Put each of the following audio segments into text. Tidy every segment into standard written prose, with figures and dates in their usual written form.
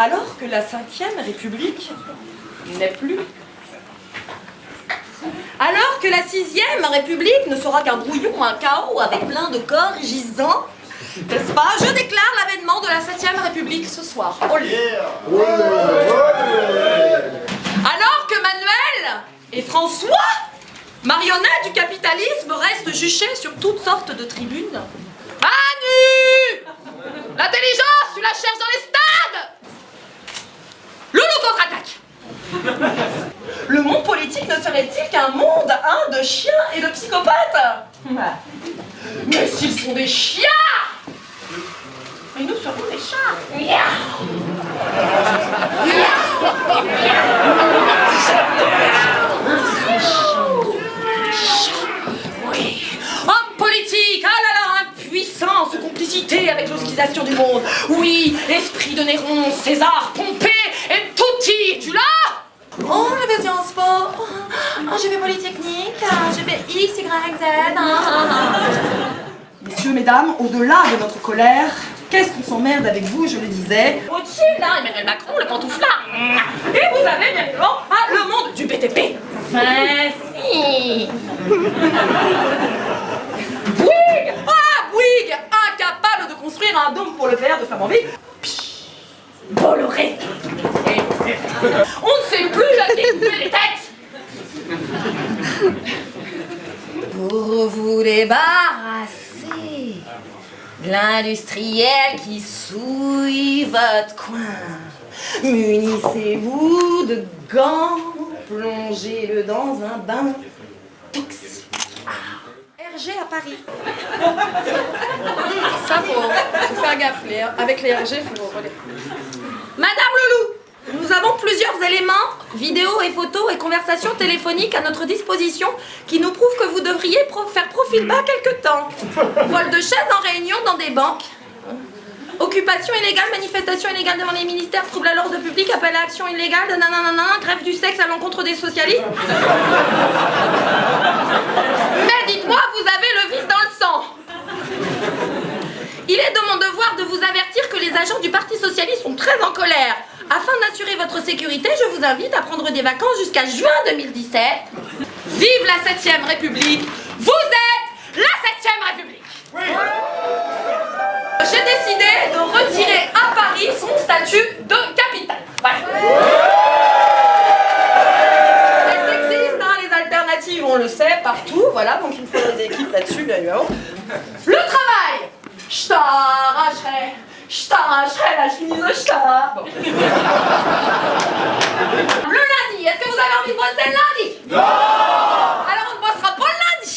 Alors que la 5e République n'est plus. Alors que la 6e République ne sera qu'un brouillon, un chaos avec plein de corps gisants, n'est-ce pas? Je déclare l'avènement de la 7e République ce soir. Alors que Manuel et François, marionnettes du capitalisme, restent juchés sur toutes sortes de tribunes. Manu! L'intelligence, tu la cherches dans les stades! Loulou contre-attaque! Le monde politique ne serait-il qu'un monde, de chiens et de psychopathes? Mais s'ils sont des chiens! Et nous serons des chats! Oui. Homme politique, ah là là, impuissance, complicité avec l'osquisation du monde. Oui, esprit de Néron, César, Pompée et Tutti, es-tu là? Oh, j'ai fait Sciences Po, j'ai fait Polytechnique, j'ai fait X, Y, Z. Messieurs, mesdames, au-delà de notre colère, qu'est-ce qu'on s'emmerde avec vous, je le disais. Rothschild, Emmanuel Macron, le pantouflard. Et vous avez bien évidemment le monde du BTP. Facile. Bouygues, Bouygues, incapable de construire un dôme pour le père de Flamanville. Bolloré. On ne sait plus la découper les têtes. Pour vous débarrasser de l'industriel qui souille votre coin, munissez-vous de gants, plongez-le dans un bain toxique. RG à Paris. Ça, faut faire gaffe. Avec les RG, faut relais. Madame Loulou, nous avons plusieurs éléments, vidéos et photos et conversations téléphoniques à notre disposition qui nous prouvent que vous devriez faire profil bas quelque temps. Vol de chaises en réunion dans des banques. Occupation illégale, manifestation illégale devant les ministères, trouble à l'ordre public, appel à action illégale, nanana, grève du sexe à l'encontre des socialistes. Mais dites-moi, vous avez le vice dans le sang. Il est de mon devoir de vous avertir que les agents du Parti Socialiste sont très en colère. Afin d'assurer votre sécurité, je vous invite à prendre des vacances jusqu'à juin 2017. Vive la 7e République! Vous êtes la 7e République! Oui. J'ai décidé de retirer à Paris son statut de capitale. Voilà. Elles existent, les alternatives, on le sait, partout. Voilà, donc il me faut des équipes là-dessus, bien évidemment. Le travail! Je t'arracherai la chemise, Bon. Le lundi, est-ce que vous avez envie de bosser le lundi? Non! Alors on ne bossera pas le lundi.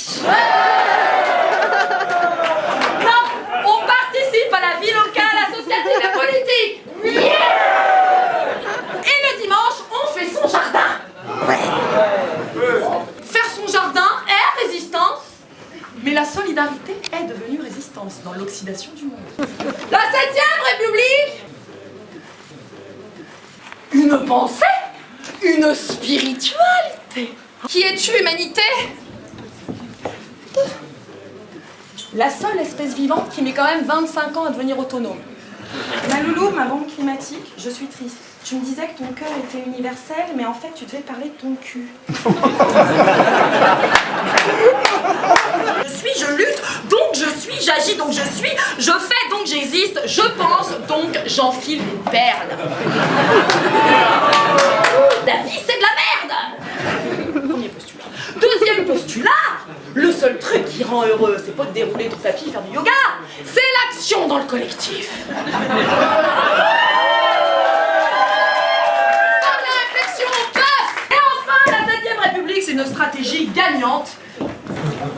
Non, on participe à la vie locale, associative et politique. Yeah! Et le dimanche, on fait son jardin. Faire son jardin est résistance. Mais la solidarité est devenue résistance dans l'oxydation du monde. La 7e République! Une pensée, une spiritualité. Qui es-tu, humanité? La seule espèce vivante qui met quand même 25 ans à devenir autonome. Ma loulou, ma bombe climatique, je suis triste. Tu me disais que ton cœur était universel, mais en fait, tu devais parler de ton cul. Je lutte, donc je suis, j'agis, donc je suis, je fais, donc j'existe, je pense, donc j'enfile des perles. La vie, c'est de la merde! Premier postulat. Deuxième postulat, le seul truc qui rend heureux, c'est pas de dérouler ton tapis et faire du yoga, c'est l'action dans le collectif. C'est une stratégie gagnante,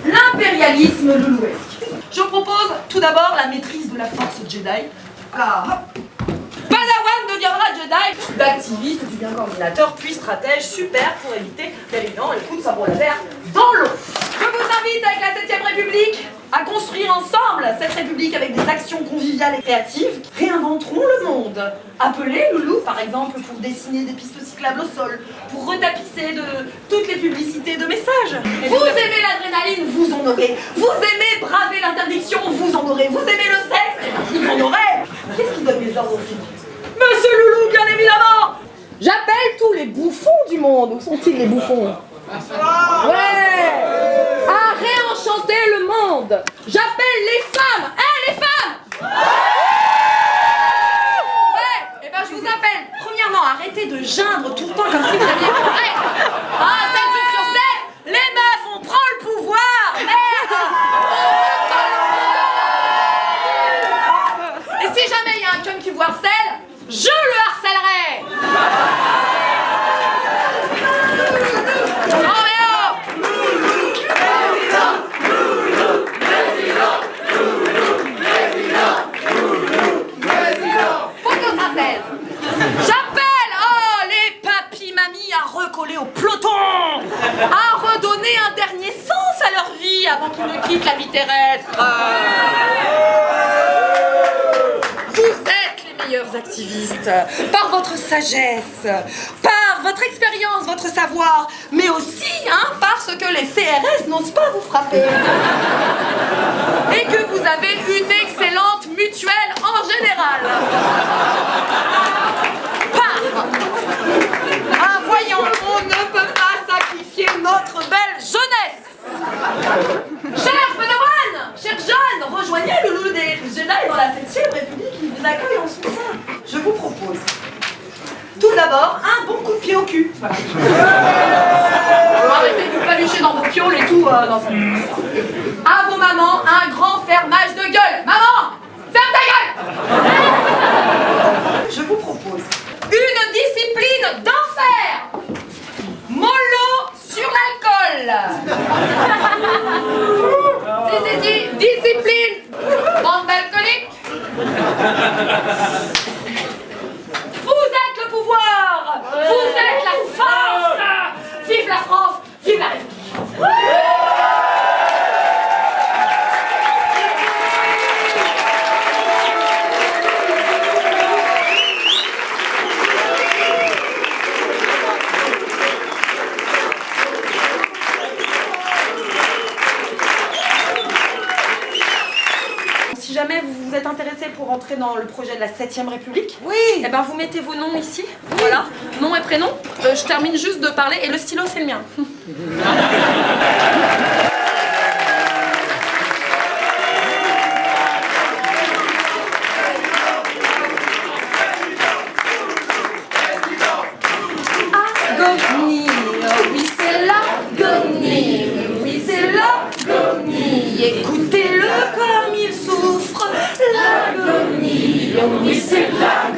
l'impérialisme loulouesque. Je propose tout d'abord la maîtrise de la force Jedi. Padawan deviendra Jedi, d'activiste, du bien coordinateur, puis stratège, super pour éviter d'éliminer les coups de sabre laser dans l'eau. Je vous invite avec la 7e République à construire ensemble cette République avec des actions conviviales et créatives qui réinventeront le monde. Appelez Loulou, par exemple, pour dessiner des pistes cyclables au sol, pour retapisser de toutes les publicités de messages. Vous aimez l'adrénaline, vous en aurez. Vous aimez braver l'interdiction, vous en aurez. Vous aimez le sexe, vous en aurez. Qu'est-ce qui donne les ordres aux filles? Monsieur Loulou, bien évidemment. J'appelle tous les bouffons du monde. Où sont-ils les bouffons? Ouais. À réenchanter le monde. J'appelle les femmes. Les femmes. Ouais. Et ben je vous appelle. Premièrement, arrêtez de geindre tout le temps comme si vous aviez pareil. 7 jours sur 7, les meufs, on prend le pouvoir. Merde. Et si jamais il y a un cum qui vous harcèle, je le harcèlerai. Oh mais oh. Photosynthèse. J'appelle les papis-mamies à recoller au peloton, à redonner un dernier sens à leur vie avant qu'ils ne quittent la vie terrestre. Vous êtes les meilleurs activistes, par votre sagesse, par votre expérience, votre savoir, mais aussi parce que les CRS n'osent pas vous frapper. Et que vous avez une excellente mutuelle en général. Voyons, on ne peut pas sacrifier notre belle jeunesse. Cher Padawan, cher Jeanne, rejoignez le Loulou des Jedi dans la 7e République qui vous accueille en son sein. Je vous propose tout d'abord un bon coup de pied au cul. Voilà. Arrêtez de vous palucher dans vos pioles et tout dans ça. À vos mamans, un grand fermage de gueule. Maman, ferme ta gueule. Je vous propose une discipline d'enfer. Mollo sur l'alcool. Si, discipline. Bande d'alcooliques. Vous êtes le pouvoir. Vous êtes la force. Vive la France, vive la République. Si jamais vous êtes intéressé pour entrer dans le projet de la 7e République, oui. Eh ben vous mettez vos noms ici, voilà, nom et prénom. Je termine juste de parler et le stylo c'est le mien. Agonie, oui c'est l'agonie, oui c'est l'agonie. Écoutez-le comme il souffre, l'agonie, oui c'est l'agonie.